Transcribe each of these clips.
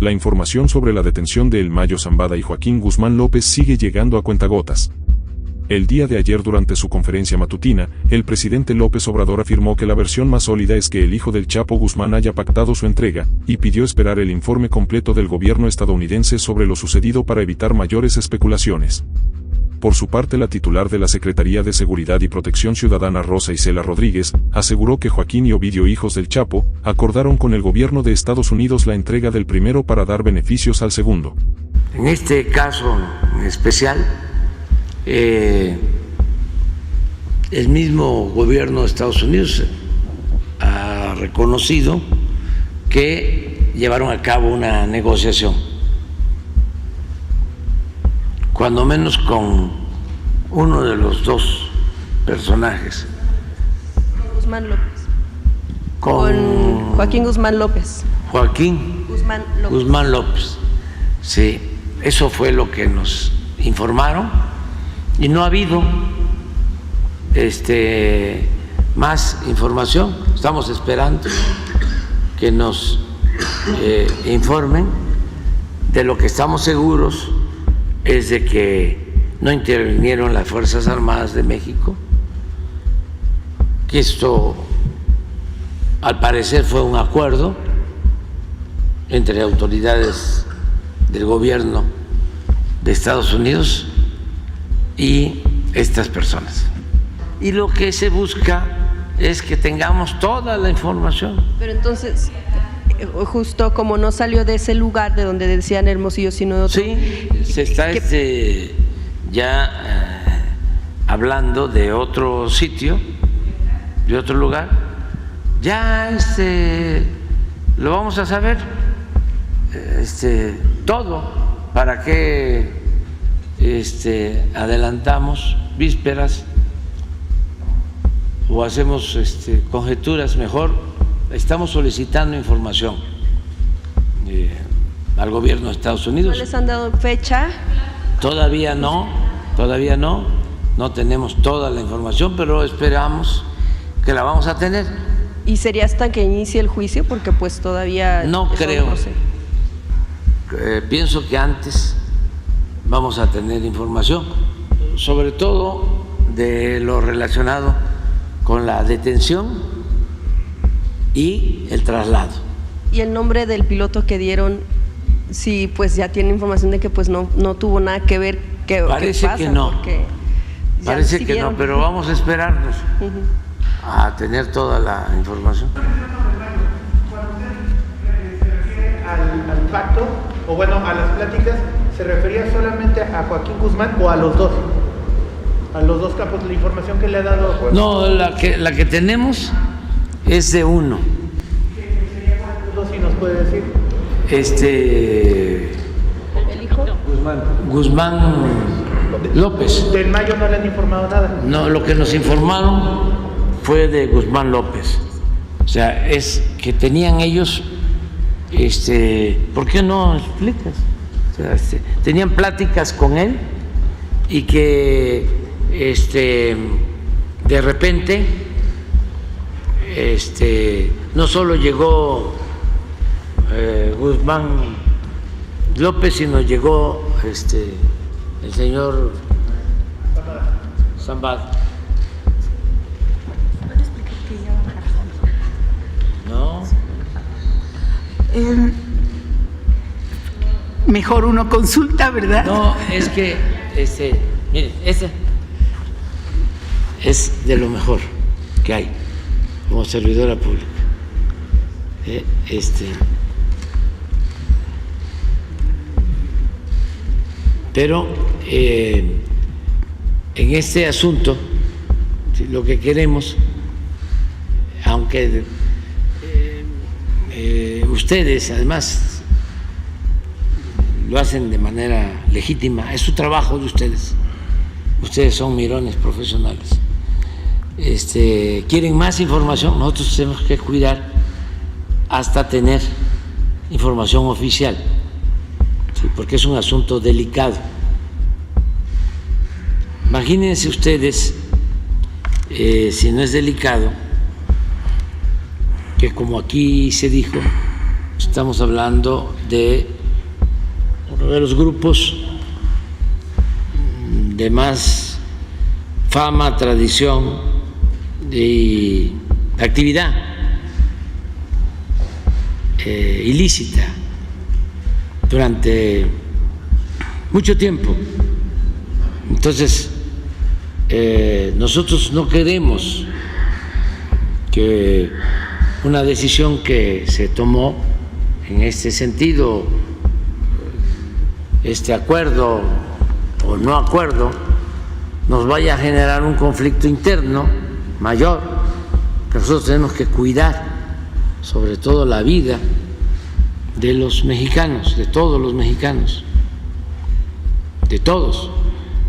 la información sobre la detención de El Mayo Zambada y Joaquín Guzmán López sigue llegando a cuentagotas. El día de ayer, durante su conferencia matutina, el presidente López Obrador afirmó que la versión más sólida es que el hijo del Chapo Guzmán haya pactado su entrega, y pidió esperar el informe completo del gobierno estadounidense sobre lo sucedido para evitar mayores especulaciones. Por su parte, la titular de la Secretaría de Seguridad y Protección Ciudadana, Rosa Isela Rodríguez, aseguró que Joaquín y Ovidio, hijos del Chapo, acordaron con el gobierno de Estados Unidos la entrega del primero para dar beneficios al segundo. En este caso en especial, el mismo gobierno de Estados Unidos ha reconocido que llevaron a cabo una negociación, cuando menos con uno de los dos personajes. Guzmán López. Con Joaquín Guzmán López. Joaquín Guzmán López. Sí, eso fue lo que nos informaron. Y no ha habido más información. Estamos esperando que nos informen. De lo que estamos seguros es de que no intervinieron las Fuerzas Armadas de México, que esto al parecer fue un acuerdo entre autoridades del gobierno de Estados Unidos y estas personas. Y lo que se busca es que tengamos toda la información. Pero entonces, justo como no salió de ese lugar de donde decían Hermosillo, sino de otro. Sí, se está ya hablando de otro sitio, de otro lugar. Ya lo vamos a saber todo. ¿Para qué adelantamos vísperas o hacemos conjeturas? Mejor estamos solicitando información al gobierno de Estados Unidos. ¿No les han dado fecha? Todavía no tenemos toda la información, pero esperamos que la vamos a tener. ¿Y sería hasta que inicie el juicio? Porque pues todavía… No creo. Pienso que antes vamos a tener información, sobre todo de lo relacionado con la detención y el traslado. ¿Y el nombre del piloto que dieron, sí, pues ya tiene información de que pues no tuvo nada que ver? Parece que no, parece que no, pero vamos a esperarnos a tener toda la información. Al pacto, o bueno, a las pláticas, ¿se refería solamente a Joaquín Guzmán o a los dos? A los dos campos, la información que le ha dado. Pues, no, la que tenemos es de uno. ¿Qué sería cuántos dos, si nos puede decir? ¿El hijo? Guzmán López. Del Mayo no le han informado nada. No, lo que nos informaron fue de Guzmán López. O sea, es que tenían ellos, ¿por qué no explicas? O sea, tenían pláticas con él y que de repente no solo llegó Guzmán López, sino llegó el señor Zambada. No. Mejor uno consulta, ¿verdad? No, es que mire, ese es de lo mejor que hay como servidora pública. Pero en este asunto, lo que queremos, aunque ustedes además lo hacen de manera legítima, es su trabajo de ustedes, ustedes son mirones profesionales, quieren más información, nosotros tenemos que cuidar hasta tener información oficial, ¿sí? Porque es un asunto delicado. Imagínense ustedes, si no es delicado, que como aquí se dijo, estamos hablando de uno de los grupos de más fama, tradición y actividad ilícita durante mucho tiempo. Entonces, nosotros no queremos que una decisión que se tomó en este sentido, este acuerdo o no acuerdo, nos vaya a generar un conflicto interno mayor, que nosotros tenemos que cuidar, sobre todo la vida de los mexicanos, de todos los mexicanos, de todos.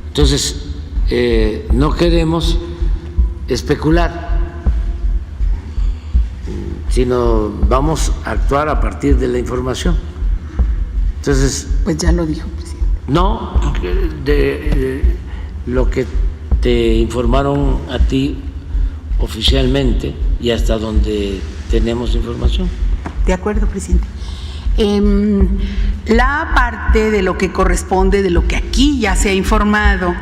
Entonces, no queremos especular, sino vamos a actuar a partir de la información. Entonces, pues ya lo dijo, presidente. No, de lo que te informaron a ti oficialmente y hasta donde tenemos información. De acuerdo, presidente. La parte de lo que corresponde, de lo que aquí ya se ha informado,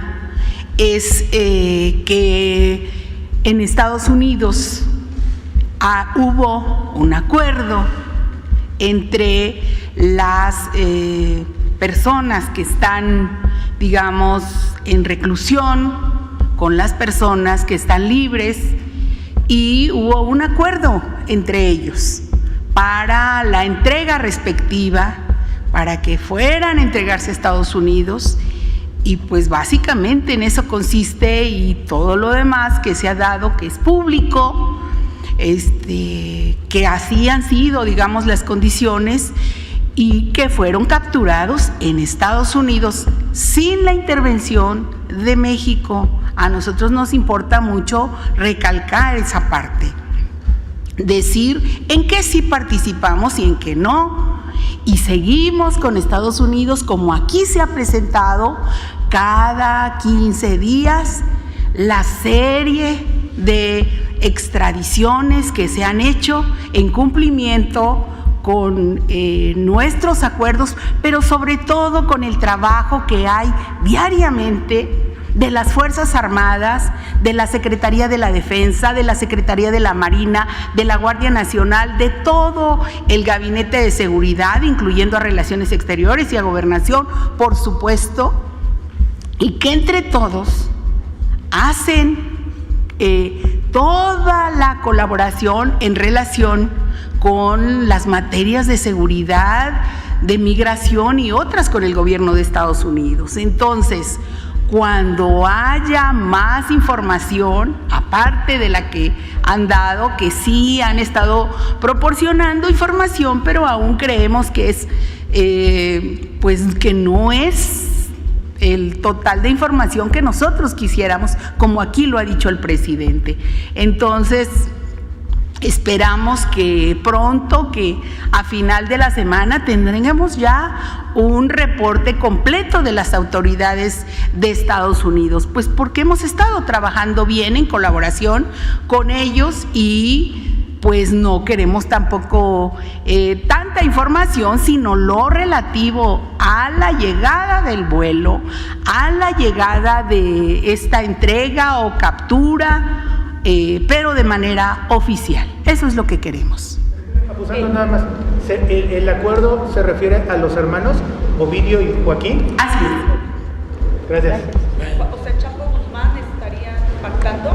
es que en Estados Unidos hubo un acuerdo entre las personas que están, digamos, en reclusión con las personas que están libres, y hubo un acuerdo entre ellos para la entrega respectiva, para que fueran a entregarse a Estados Unidos, y pues básicamente en eso consiste, y todo lo demás que se ha dado, que es público, que así han sido, digamos, las condiciones, y que fueron capturados en Estados Unidos sin la intervención de México. A nosotros nos importa mucho recalcar esa parte, decir en qué sí participamos y en qué no, y seguimos con Estados Unidos como aquí se ha presentado cada 15 días la serie de extradiciones que se han hecho en cumplimiento con nuestros acuerdos, pero sobre todo con el trabajo que hay diariamente de las Fuerzas Armadas, de la Secretaría de la Defensa, de la Secretaría de la Marina, de la Guardia Nacional, de todo el Gabinete de Seguridad, incluyendo a Relaciones Exteriores y a Gobernación, por supuesto, y que entre todos hacen toda la colaboración en relación con las materias de seguridad, de migración y otras con el gobierno de Estados Unidos. Entonces, cuando haya más información, aparte de la que han dado, que sí han estado proporcionando información, pero aún creemos que es, pues que no es el total de información que nosotros quisiéramos, como aquí lo ha dicho el presidente. Entonces, esperamos que pronto, que a final de la semana tendremos ya un reporte completo de las autoridades de Estados Unidos, pues porque hemos estado trabajando bien en colaboración con ellos, y pues no queremos tampoco tanta información, sino lo relativo a la llegada del vuelo, a la llegada de esta entrega o captura, pero de manera oficial. Eso es lo que queremos. Abusando nada más, ¿el acuerdo se refiere a los hermanos Ovidio y Joaquín? Así es. Gracias. O sea, Chapo Guzmán estaría pactando.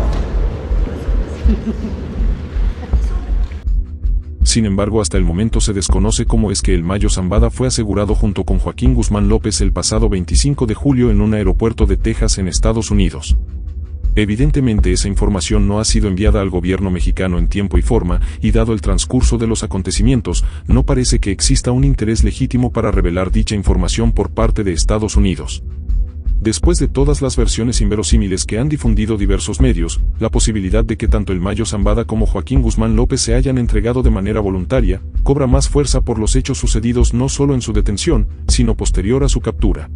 Sin embargo, hasta el momento se desconoce cómo es que el Mayo Zambada fue asegurado junto con Joaquín Guzmán López el pasado 25 de julio en un aeropuerto de Texas en Estados Unidos. Evidentemente esa información no ha sido enviada al gobierno mexicano en tiempo y forma, y dado el transcurso de los acontecimientos, no parece que exista un interés legítimo para revelar dicha información por parte de Estados Unidos. Después de todas las versiones inverosímiles que han difundido diversos medios, la posibilidad de que tanto el Mayo Zambada como Joaquín Guzmán López se hayan entregado de manera voluntaria, cobra más fuerza por los hechos sucedidos no solo en su detención, sino posterior a su captura.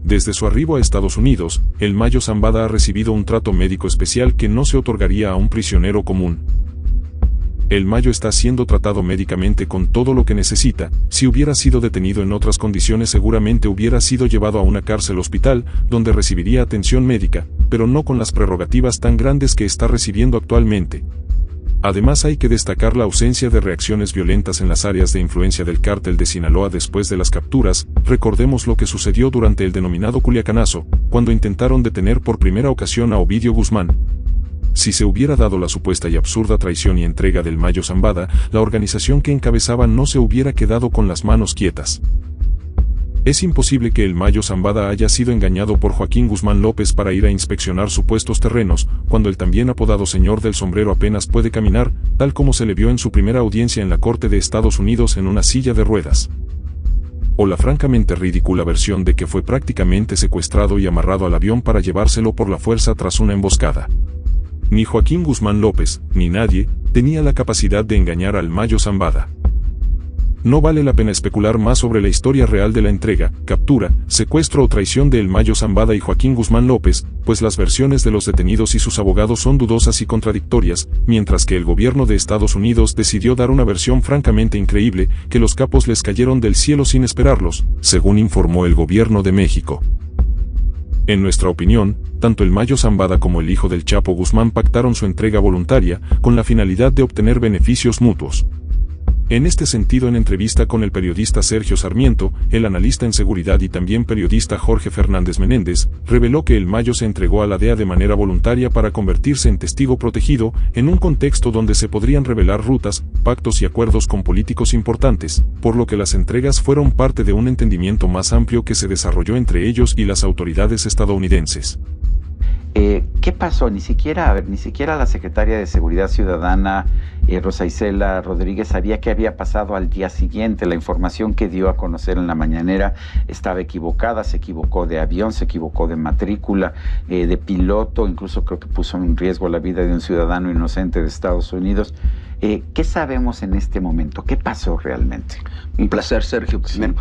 Desde su arribo a Estados Unidos, el Mayo Zambada ha recibido un trato médico especial que no se otorgaría a un prisionero común. El Mayo está siendo tratado médicamente con todo lo que necesita. Si hubiera sido detenido en otras condiciones seguramente hubiera sido llevado a una cárcel hospital, donde recibiría atención médica, pero no con las prerrogativas tan grandes que está recibiendo actualmente. Además hay que destacar la ausencia de reacciones violentas en las áreas de influencia del cártel de Sinaloa después de las capturas. Recordemos lo que sucedió durante el denominado Culiacanazo, cuando intentaron detener por primera ocasión a Ovidio Guzmán. Si se hubiera dado la supuesta y absurda traición y entrega del Mayo Zambada, la organización que encabezaba no se hubiera quedado con las manos quietas. Es imposible que el Mayo Zambada haya sido engañado por Joaquín Guzmán López para ir a inspeccionar supuestos terrenos, cuando el también apodado señor del sombrero apenas puede caminar, tal como se le vio en su primera audiencia en la Corte de Estados Unidos en una silla de ruedas. O la francamente ridícula versión de que fue prácticamente secuestrado y amarrado al avión para llevárselo por la fuerza tras una emboscada. Ni Joaquín Guzmán López, ni nadie, tenía la capacidad de engañar al Mayo Zambada. No vale la pena especular más sobre la historia real de la entrega, captura, secuestro o traición de El Mayo Zambada y Joaquín Guzmán López, pues las versiones de los detenidos y sus abogados son dudosas y contradictorias, mientras que el gobierno de Estados Unidos decidió dar una versión francamente increíble, que los capos les cayeron del cielo sin esperarlos, según informó el gobierno de México. En nuestra opinión, tanto el Mayo Zambada como el hijo del Chapo Guzmán pactaron su entrega voluntaria, con la finalidad de obtener beneficios mutuos. En este sentido, en entrevista con el periodista Sergio Sarmiento, el analista en seguridad y también periodista Jorge Fernández Menéndez, reveló que el Mayo se entregó a la DEA de manera voluntaria para convertirse en testigo protegido, en un contexto donde se podrían revelar rutas, pactos y acuerdos con políticos importantes, por lo que las entregas fueron parte de un entendimiento más amplio que se desarrolló entre ellos y las autoridades estadounidenses. ¿Qué pasó? Ni siquiera la secretaria de Seguridad Ciudadana, Rosa Isela Rodríguez, sabía qué había pasado al día siguiente. La información que dio a conocer en la mañanera estaba equivocada, se equivocó de avión, se equivocó de matrícula, de piloto, incluso creo que puso en riesgo la vida de un ciudadano inocente de Estados Unidos. ¿Qué sabemos en este momento? ¿Qué pasó realmente? Un placer, Sergio. Primero,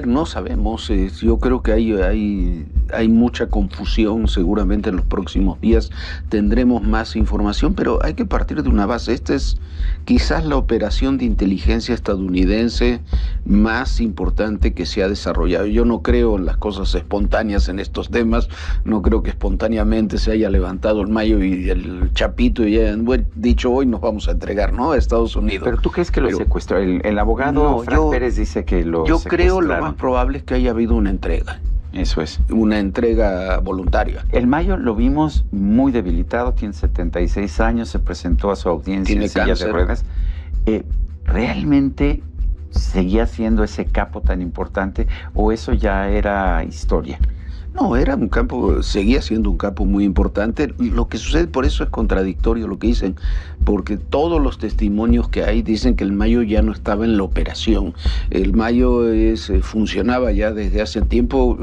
no sabemos. Yo creo que hay mucha confusión. Seguramente en los próximos días tendremos más información, pero hay que partir de una base. Esta es quizás la operación de inteligencia estadounidense más importante que se ha desarrollado. Yo no creo en las cosas espontáneas en estos temas. No creo que espontáneamente se haya levantado el Mayo y el Chapito y hayan dicho hoy nos vamos a entregar, ¿no?, a Estados Unidos. ¿Pero tú crees que lo secuestró? El abogado Frank Pérez dice que lo Yo secuestraron. creo lo más probable es que haya habido una entrega. Eso es. Una entrega voluntaria. El Mayo lo vimos muy debilitado, tiene 76 años, se presentó a su audiencia en silla de ruedas. ¿Realmente seguía siendo ese capo tan importante o eso ya era historia? No, seguía siendo un campo muy importante. Lo que sucede, por eso es contradictorio lo que dicen, porque todos los testimonios que hay dicen que el Mayo ya no estaba en la operación. El Mayo funcionaba ya desde hace tiempo.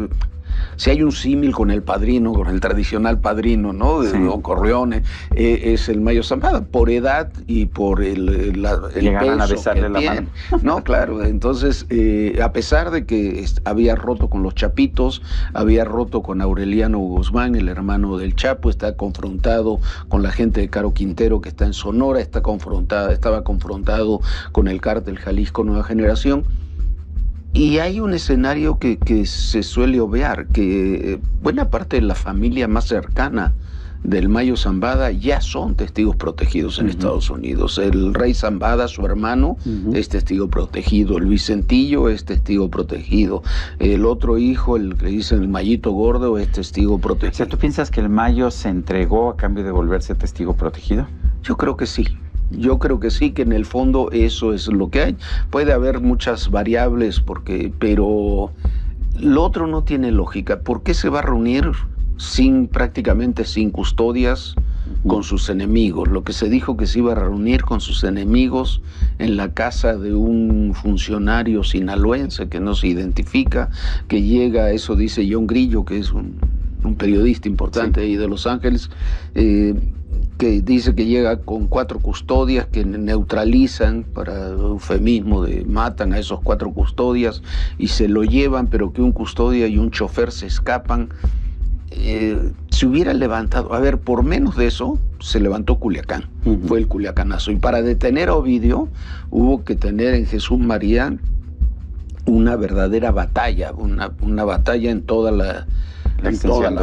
Si hay un símil con el padrino, con el tradicional padrino, ¿no?, de Don Corleone, es el Mayo Zambada, por edad y por el Llegaron peso a besarle la mano. No, claro, entonces, a pesar de que había roto con los Chapitos, había roto con Aureliano Guzmán, el hermano del Chapo, está confrontado con la gente de Caro Quintero que está en Sonora, estaba confrontado con el cártel Jalisco Nueva Generación. Y hay un escenario que se suele obviar, que buena parte de la familia más cercana del Mayo Zambada ya son testigos protegidos en Estados Unidos. El rey Zambada, su hermano, es testigo protegido. El Vicentillo es testigo protegido. El otro hijo, el que dicen el Mayito Gordo, es testigo protegido. O sea, ¿tú piensas que el Mayo se entregó a cambio de volverse testigo protegido? Yo creo que sí. Yo creo que sí, que en el fondo eso es lo que hay. Puede haber muchas variables, pero lo otro no tiene lógica. ¿Por qué se va a reunir prácticamente sin custodias con sus enemigos? Lo que se dijo que se iba a reunir con sus enemigos en la casa de un funcionario sinaloense que no se identifica, que llega, eso dice John Grillo, que es un periodista importante ahí de Los Ángeles, que dice que llega con 4 custodias que neutralizan, para eufemismo, matan a esos 4 custodias y se lo llevan, pero que un custodia y un chofer se escapan. se hubiera levantado, a ver, por menos de eso, se levantó Culiacán, fue el Culiacanazo. Y para detener a Ovidio, hubo que tener en Jesús María una verdadera batalla, una batalla en toda la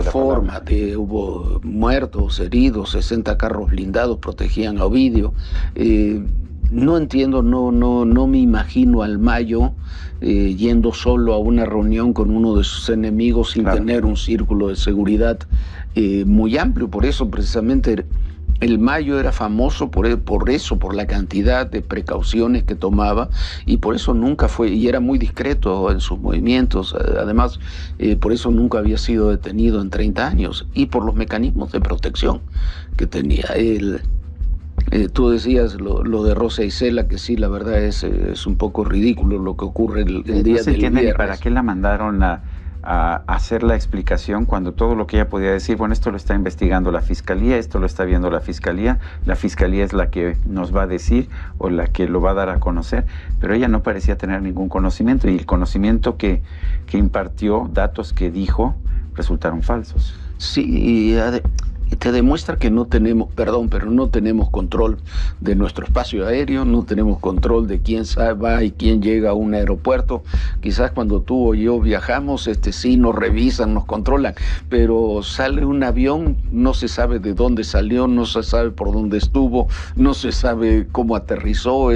forma. Hubo muertos, heridos, 60 carros blindados protegían a Ovidio. No entiendo, no me imagino al Mayo yendo solo a una reunión con uno de sus enemigos sin tener un círculo de seguridad muy amplio. Por eso precisamente el Mayo era famoso por eso, por la cantidad de precauciones que tomaba, y por eso nunca fue, y era muy discreto en sus movimientos. Además, por eso nunca había sido detenido en 30 años, y por los mecanismos de protección que tenía él. Tú decías lo de Rosa Isela, que sí, la verdad es un poco ridículo lo que ocurre el día del viernes. ¿Y para qué la mandaron a hacer la explicación cuando todo lo que ella podía decir, bueno, esto lo está investigando la Fiscalía, esto lo está viendo la Fiscalía es la que nos va a decir o la que lo va a dar a conocer? Pero ella no parecía tener ningún conocimiento, y el conocimiento que impartió, datos que dijo, resultaron falsos. Sí, te demuestra que no tenemos control de nuestro espacio aéreo, no tenemos control de quién va y quién llega a un aeropuerto. Quizás cuando tú o yo viajamos, sí nos revisan, nos controlan, pero sale un avión, no se sabe de dónde salió, no se sabe por dónde estuvo, no se sabe cómo aterrizó,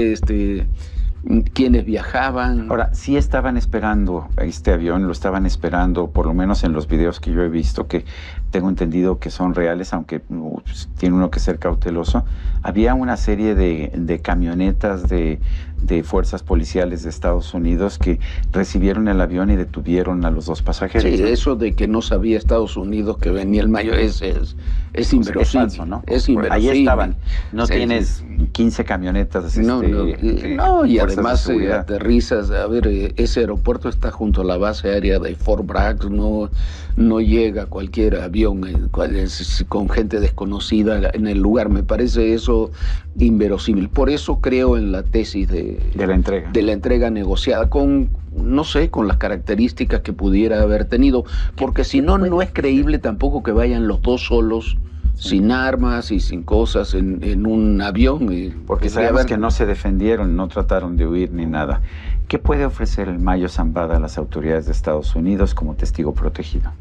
quiénes viajaban. Ahora, sí estaban esperando este avión, lo estaban esperando, por lo menos en los videos que yo he visto, que tengo entendido que son reales, aunque tiene uno que ser cauteloso. Había una serie de camionetas de fuerzas policiales de Estados Unidos que recibieron el avión y detuvieron a los dos pasajeros. Sí, eso de que no sabía Estados Unidos que venía el Mayo es inverosímil. Es falso, ¿no? Es inverosímil. Ahí estaban. No tienes 15 camionetas. No, y además aterrizas. A ver, ese aeropuerto está junto a la base aérea de Fort Bragg. No llega cualquier avión con gente desconocida en el lugar. Me parece eso inverosímil. Por eso creo en la tesis de la entrega negociada, con las características que pudiera haber tenido, porque si no es creíble tampoco que vayan los dos solos, sin armas y sin cosas, en un avión. Porque sabemos que no se defendieron, no trataron de huir ni nada. ¿Qué puede ofrecer el Mayo Zambada a las autoridades de Estados Unidos como testigo protegido?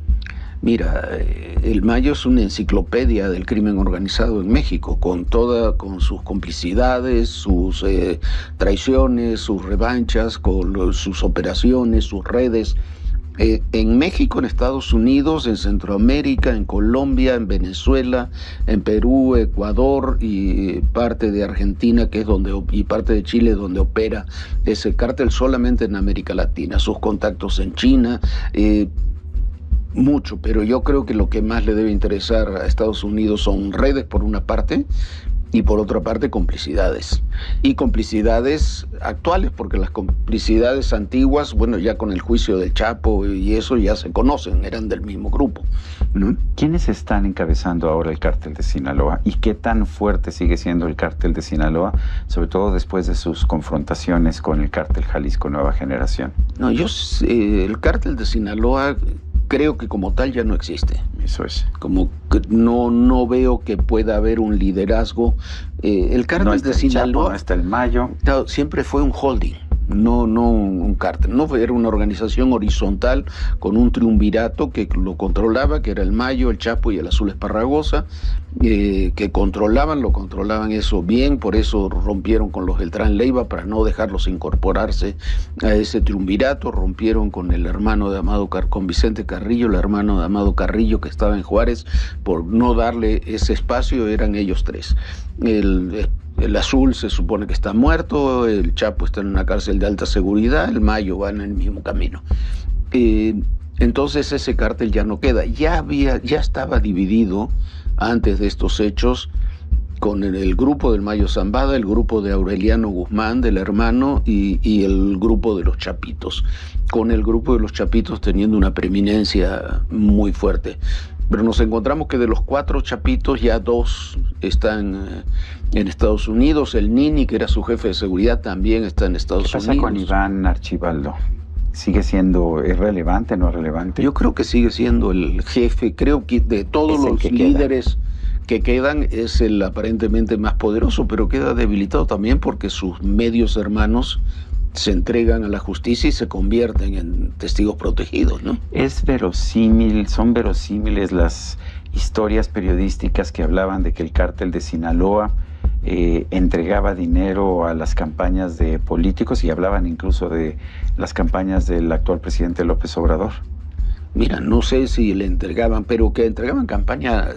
Mira, el Mayo es una enciclopedia del crimen organizado en México, con sus complicidades, sus traiciones, sus revanchas, con sus operaciones, sus redes. En México, en Estados Unidos, en Centroamérica, en Colombia, en Venezuela, en Perú, Ecuador y parte de Argentina, y parte de Chile, donde opera ese cártel, solamente en América Latina. Sus contactos en China, mucho, pero yo creo que lo que más le debe interesar a Estados Unidos son redes por una parte, y por otra parte complicidades. Y complicidades actuales, porque las complicidades antiguas, bueno, ya con el juicio del Chapo y eso ya se conocen, eran del mismo grupo, ¿no? ¿Quiénes están encabezando ahora el cártel de Sinaloa? ¿Y qué tan fuerte sigue siendo el cártel de Sinaloa, sobre todo después de sus confrontaciones con el cártel Jalisco Nueva Generación? No, el cártel de Sinaloa creo que como tal ya no existe. Eso es. Como que no veo que pueda haber un liderazgo. El cártel de Sinaloa, no está el Mayo. Siempre fue un holding, no un cártel. No era una organización horizontal con un triunvirato que lo controlaba, que era el Mayo, el Chapo y el Azul Esparragosa, que lo controlaban eso bien. Por eso rompieron con los Beltrán Leiva, para no dejarlos incorporarse a ese triunvirato. Rompieron con el hermano de con Vicente Carrillo, el hermano de Amado Carrillo, que estaba en Juárez, por no darle ese espacio. Eran ellos tres. El Azul se supone que está muerto, el Chapo está en una cárcel de alta seguridad, el Mayo va en el mismo camino. Entonces ese cártel ya no queda. Ya estaba dividido antes de estos hechos, con el grupo del Mayo Zambada, el grupo de Aureliano Guzmán, del hermano, y el grupo de los Chapitos, con el grupo de los Chapitos teniendo una preeminencia muy fuerte. Pero nos encontramos que de los 4 Chapitos, ya 2 están en Estados Unidos. El Nini, que era su jefe de seguridad, también está en Estados Unidos. ¿Qué pasa con Iván Archibaldo? ¿Sigue siendo relevante, no relevante? Yo creo que sigue siendo el jefe. Creo que de todos los líderes que quedan es el aparentemente más poderoso, pero queda debilitado también porque sus medios hermanos se entregan a la justicia y se convierten en testigos protegidos, ¿no? Son verosímiles las historias periodísticas que hablaban de que el cártel de Sinaloa entregaba dinero a las campañas de políticos y hablaban incluso de las campañas del actual presidente López Obrador. Mira, no sé si le entregaban, pero que entregaban campaña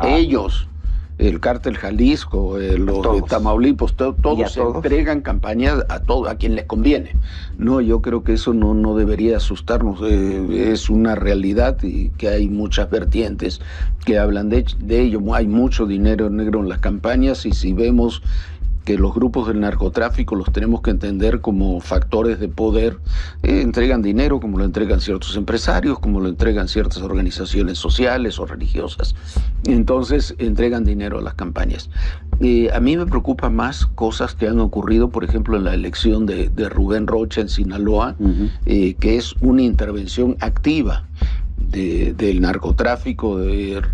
ellos, el cártel Jalisco, los de Tamaulipas, todos se entregan campañas a quien les conviene. No, yo creo que eso no debería asustarnos, es una realidad y que hay muchas vertientes que hablan de ello. Hay mucho dinero negro en las campañas y si vemos que los grupos del narcotráfico los tenemos que entender como factores de poder, entregan dinero como lo entregan ciertos empresarios, como lo entregan ciertas organizaciones sociales o religiosas. Entonces entregan dinero a las campañas. A mí me preocupan más cosas que han ocurrido, por ejemplo, en la elección de Rubén Rocha en Sinaloa, que es una intervención activa del narcotráfico,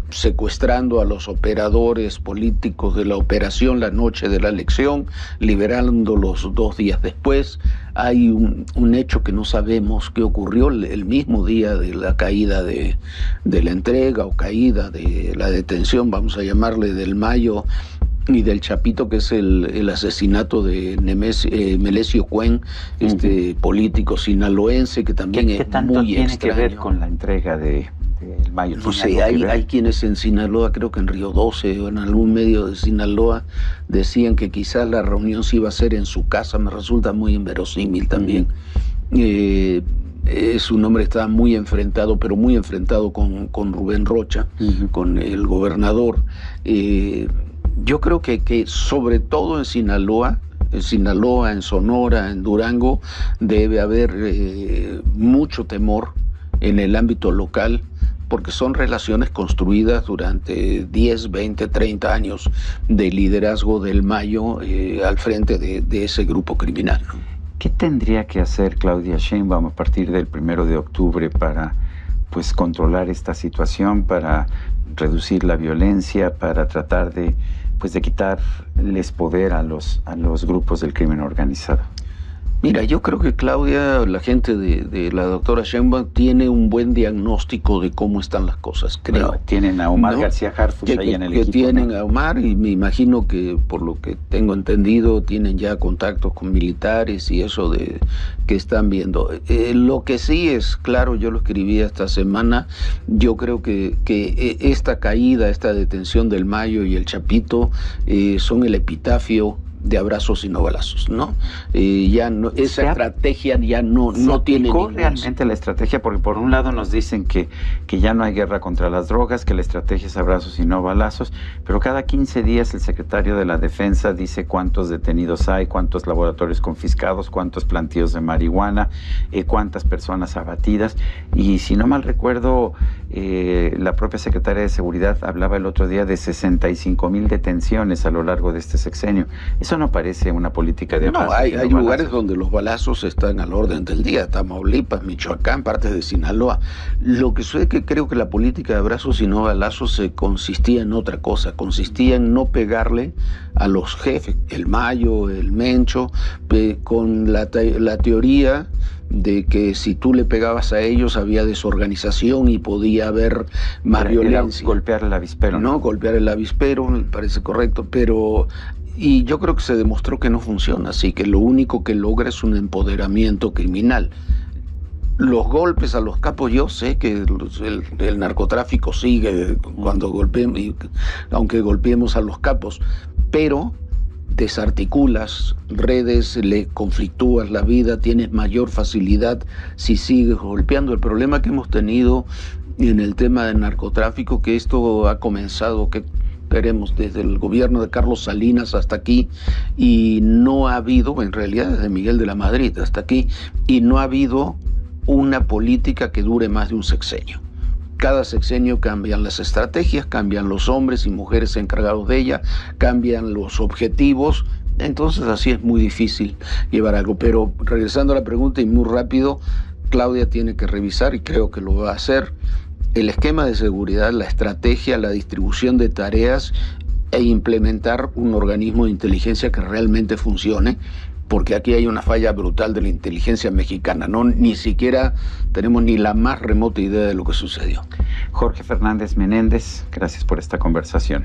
secuestrando a los operadores políticos de la operación la noche de la elección, liberándolos 2 días después. Hay un hecho que no sabemos qué ocurrió el mismo día de la caída de la entrega o caída de la detención, vamos a llamarle, del Mayo y del Chapito, que es el asesinato de Melesio Cuen, político sinaloense que también es muy tiene extraño. Que ver con la entrega del Mayo? No sé, hay quienes en Sinaloa, creo que en Río 12 o en algún medio de Sinaloa, decían que quizás la reunión se iba a hacer en su casa. Me resulta muy inverosímil también. Es un hombre que estaba muy enfrentado, pero muy enfrentado con Rubén Rocha, con el gobernador. Yo creo que sobre todo en Sinaloa, en Sonora, en Durango, debe haber mucho temor en el ámbito local, porque son relaciones construidas durante 10, 20, 30 años de liderazgo del Mayo al frente de ese grupo criminal, ¿no? ¿Qué tendría que hacer Claudia Sheinbaum a partir del 1 de octubre para controlar esta situación, para reducir la violencia, para tratar de quitarles poder a los grupos del crimen organizado? Mira, yo creo que Claudia, la gente de la doctora Sheinbaum, tiene un buen diagnóstico de cómo están las cosas, creo. Bueno, tienen a Omar García Harfuch ahí en el equipo. Tienen a Omar, y me imagino que, por lo que tengo entendido, tienen ya contactos con militares y eso que están viendo. Lo que sí es claro, yo lo escribí esta semana, yo creo que esta caída, esta detención del Mayo y el Chapito son el epitafio de abrazos y no balazos, ¿no? Ya no, esa estrategia ya no tiene ningún realmente la estrategia, porque por un lado nos dicen que ya no hay guerra contra las drogas, que la estrategia es abrazos y no balazos, pero cada 15 días el secretario de la Defensa dice cuántos detenidos hay, cuántos laboratorios confiscados, cuántos plantíos de marihuana, cuántas personas abatidas, y si no mal recuerdo, la propia secretaria de Seguridad hablaba el otro día de 65,000 detenciones a lo largo de este sexenio. Eso no parece una política de abrazos. No, hay lugares donde los balazos están al orden del día, Tamaulipas, Michoacán, partes de Sinaloa. Lo que sucede es que creo que la política de abrazos y no balazos consistía en otra cosa, consistía en no pegarle a los jefes, el Mayo, el Mencho, con la teoría de que si tú le pegabas a ellos había desorganización y podía haber más violencia. Era golpear el avispero. No, golpear el avispero, me parece correcto, y yo creo que se demostró que no funciona, así que lo único que logra es un empoderamiento criminal. Los golpes a los capos, yo sé que el narcotráfico sigue cuando golpeemos, aunque golpeemos a los capos, pero desarticulas redes, le conflictúas la vida, tienes mayor facilidad si sigues golpeando. El problema que hemos tenido en el tema del narcotráfico, que esto ha comenzado, que queremos desde el gobierno de Carlos Salinas hasta aquí, y no ha habido, en realidad desde Miguel de la Madrid hasta aquí, y no ha habido una política que dure más de un sexenio. Cada sexenio cambian las estrategias, cambian los hombres y mujeres encargados de ella, cambian los objetivos, entonces así es muy difícil llevar algo. Pero regresando a la pregunta y muy rápido, Claudia tiene que revisar, y creo que lo va a hacer, el esquema de seguridad, la estrategia, la distribución de tareas e implementar un organismo de inteligencia que realmente funcione, porque aquí hay una falla brutal de la inteligencia mexicana, ni siquiera tenemos ni la más remota idea de lo que sucedió. Jorge Fernández Menéndez, gracias por esta conversación.